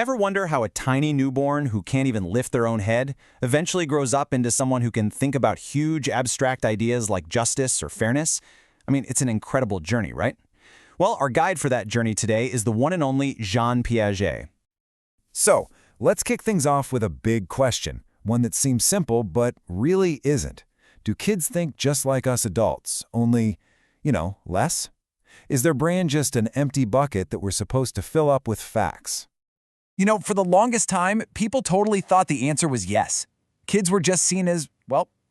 Ever wonder how a tiny newborn who can't even lift their own head eventually grows up into someone who can think about huge abstract ideas like justice or fairness? I mean, it's an incredible journey, right? Well, our guide for that journey today is the one and only Jean Piaget. So, let's kick things off with a big question, one that seems simple but really isn't. Do kids think just like us adults, only, less? Is their brain just an empty bucket that we're supposed to fill up with facts? For the longest time, people totally thought the answer was yes. Kids were just seen as,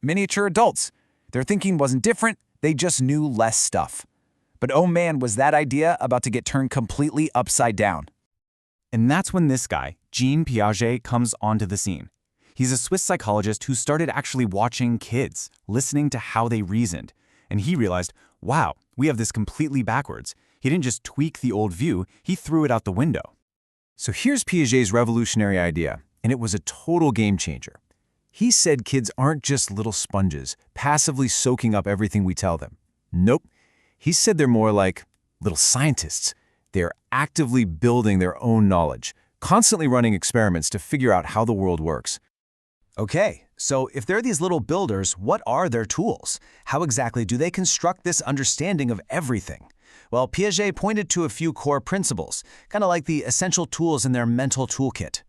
miniature adults. Their thinking wasn't different, they just knew less stuff. But oh man, was that idea about to get turned completely upside down. And that's when this guy, Jean Piaget, comes onto the scene. He's a Swiss psychologist who started actually watching kids, listening to how they reasoned. And he realized, wow, we have this completely backwards. He didn't just tweak the old view, he threw it out the window. So here's Piaget's revolutionary idea, and it was a total game changer. He said kids aren't just little sponges, passively soaking up everything we tell them. Nope. He said they're more like little scientists. They're actively building their own knowledge, constantly running experiments to figure out how the world works. Okay, so if they're these little builders, what are their tools? How exactly do they construct this understanding of everything? Well, Piaget pointed to a few core principles, kind of like the essential tools in their mental toolkit.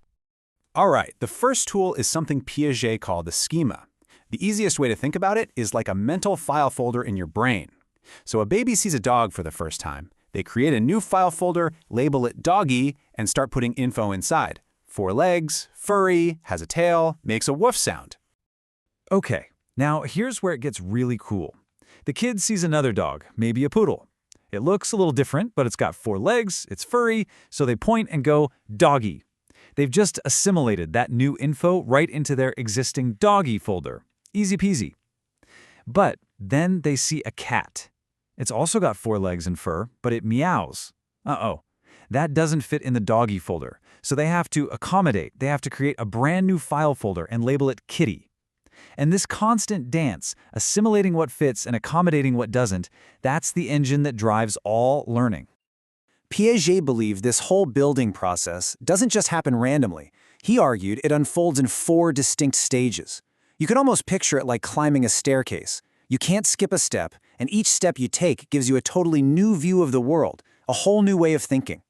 All right, the first tool is something Piaget called the schema. The easiest way to think about it is like a mental file folder in your brain. So a baby sees a dog for the first time. They create a new file folder, label it doggy, and start putting info inside. 4 legs, furry, has a tail, makes a woof sound. Okay, now here's where it gets really cool. The kid sees another dog, maybe a poodle. It looks a little different, but it's got 4 legs, it's furry, so they point and go, doggy. They've just assimilated that new info right into their existing doggy folder. Easy peasy. But then they see a cat. It's also got 4 legs and fur, but it meows. Uh-oh. That doesn't fit in the doggy folder, so they have to accommodate. They have to create a brand new file folder and label it kitty. And this constant dance, assimilating what fits and accommodating what doesn't, that's the engine that drives all learning. Piaget believed this whole building process doesn't just happen randomly. He argued it unfolds in 4 distinct stages. You could almost picture it like climbing a staircase. You can't skip a step, and each step you take gives you a totally new view of the world, a whole new way of thinking.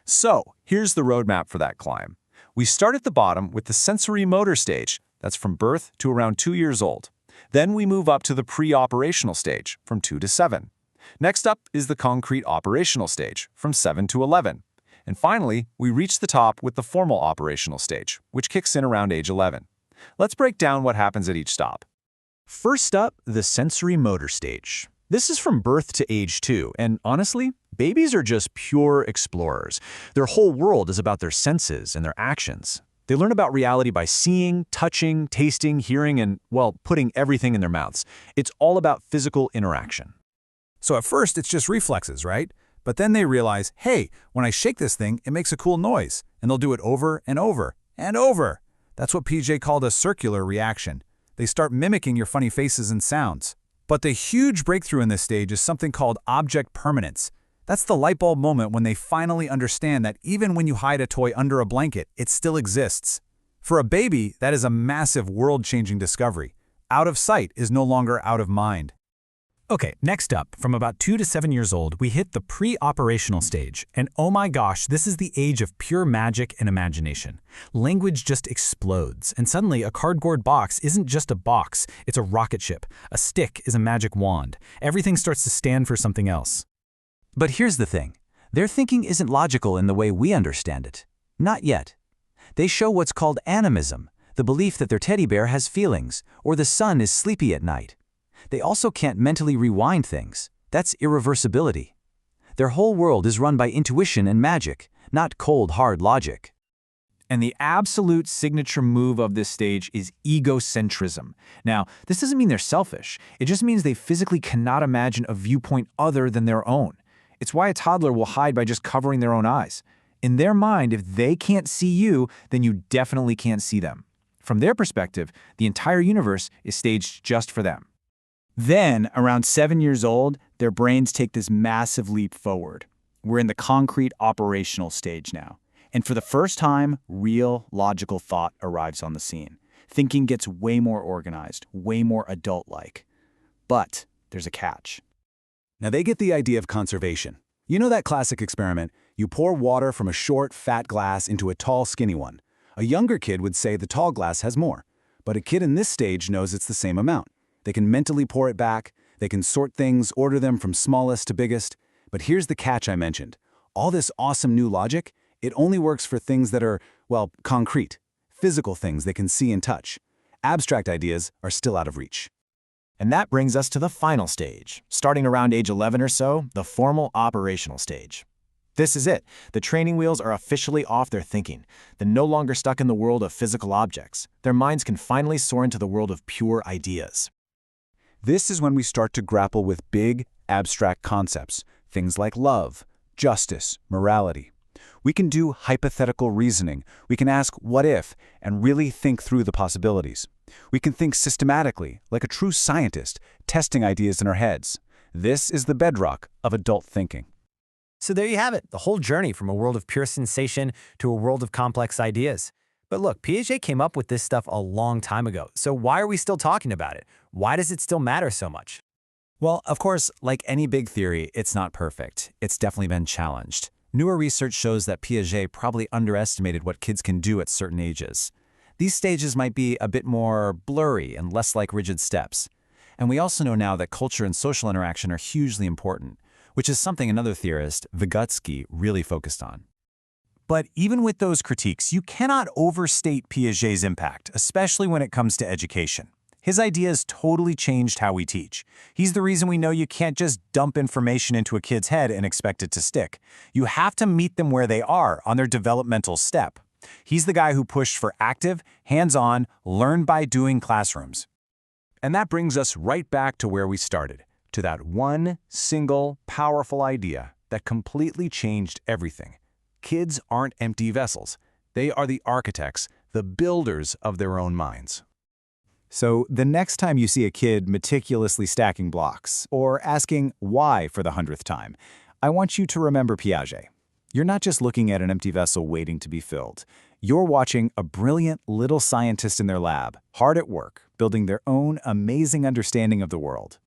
So, here's the roadmap for that climb. We start at the bottom with the sensory motor stage. That's from birth to around 2 years old. Then we move up to the pre-operational stage, from 2 to 7. Next up is the concrete operational stage, from 7 to 11. And finally, we reach the top with the formal operational stage, which kicks in around age 11. Let's break down what happens at each stop. First up, the sensory motor stage. This is from birth to age 2, and honestly, babies are just pure explorers. Their whole world is about their senses and their actions. They learn about reality by seeing, touching, tasting, hearing, and, putting everything in their mouths. It's all about physical interaction. So at first, it's just reflexes, right? But then they realize, hey, when I shake this thing, it makes a cool noise. And they'll do it over and over and over. That's what Piaget called a circular reaction. They start mimicking your funny faces and sounds. But the huge breakthrough in this stage is something called object permanence. That's the light bulb moment when they finally understand that even when you hide a toy under a blanket, it still exists. For a baby, that is a massive world-changing discovery. Out of sight is no longer out of mind. Okay, next up, from about 2 to 7 years old, we hit the pre-operational stage. And oh my gosh, this is the age of pure magic and imagination. Language just explodes, and suddenly a cardboard box isn't just a box, it's a rocket ship. A stick is a magic wand. Everything starts to stand for something else. But here's the thing. Their thinking isn't logical in the way we understand it. Not yet. They show what's called animism, the belief that their teddy bear has feelings, or the sun is sleepy at night. They also can't mentally rewind things. That's irreversibility. Their whole world is run by intuition and magic, not cold, hard logic. And the absolute signature move of this stage is egocentrism. Now, this doesn't mean they're selfish. It just means they physically cannot imagine a viewpoint other than their own. It's why a toddler will hide by just covering their own eyes. In their mind, if they can't see you, then you definitely can't see them. From their perspective, the entire universe is staged just for them. Then, around 7 years old, their brains take this massive leap forward. We're in the concrete operational stage now. And for the first time, real logical thought arrives on the scene. Thinking gets way more organized, way more adult-like. But there's a catch. Now they get the idea of conservation. You know that classic experiment? You pour water from a short, fat glass into a tall, skinny one. A younger kid would say the tall glass has more. But a kid in this stage knows it's the same amount. They can mentally pour it back. They can sort things, order them from smallest to biggest. But here's the catch I mentioned. All this awesome new logic, it only works for things that are, well, concrete. Physical things they can see and touch. Abstract ideas are still out of reach. And that brings us to the final stage, starting around age 11 or so, the formal operational stage. This is it. The training wheels are officially off their thinking. They're no longer stuck in the world of physical objects. Their minds can finally soar into the world of pure ideas. This is when we start to grapple with big, abstract concepts, things like love, justice, morality. We can do hypothetical reasoning. We can ask what if and really think through the possibilities. We can think systematically, like a true scientist, testing ideas in our heads. This is the bedrock of adult thinking. So there you have it, the whole journey from a world of pure sensation to a world of complex ideas. But look, Piaget came up with this stuff a long time ago, so why are we still talking about it? Why does it still matter so much? Well, of course, like any big theory, it's not perfect. It's definitely been challenged. Newer research shows that Piaget probably underestimated what kids can do at certain ages. These stages might be a bit more blurry and less like rigid steps. And we also know now that culture and social interaction are hugely important, which is something another theorist, Vygotsky, really focused on. But even with those critiques, you cannot overstate Piaget's impact, especially when it comes to education. His ideas totally changed how we teach. He's the reason we know you can't just dump information into a kid's head and expect it to stick. You have to meet them where they are on their developmental step. He's the guy who pushed for active, hands-on, learn-by-doing classrooms. And that brings us right back to where we started, to that one single, powerful idea that completely changed everything. Kids aren't empty vessels. They are the architects, the builders of their own minds. So the next time you see a kid meticulously stacking blocks or asking why for the 100th time, I want you to remember Piaget. You're not just looking at an empty vessel waiting to be filled. You're watching a brilliant little scientist in their lab, hard at work, building their own amazing understanding of the world.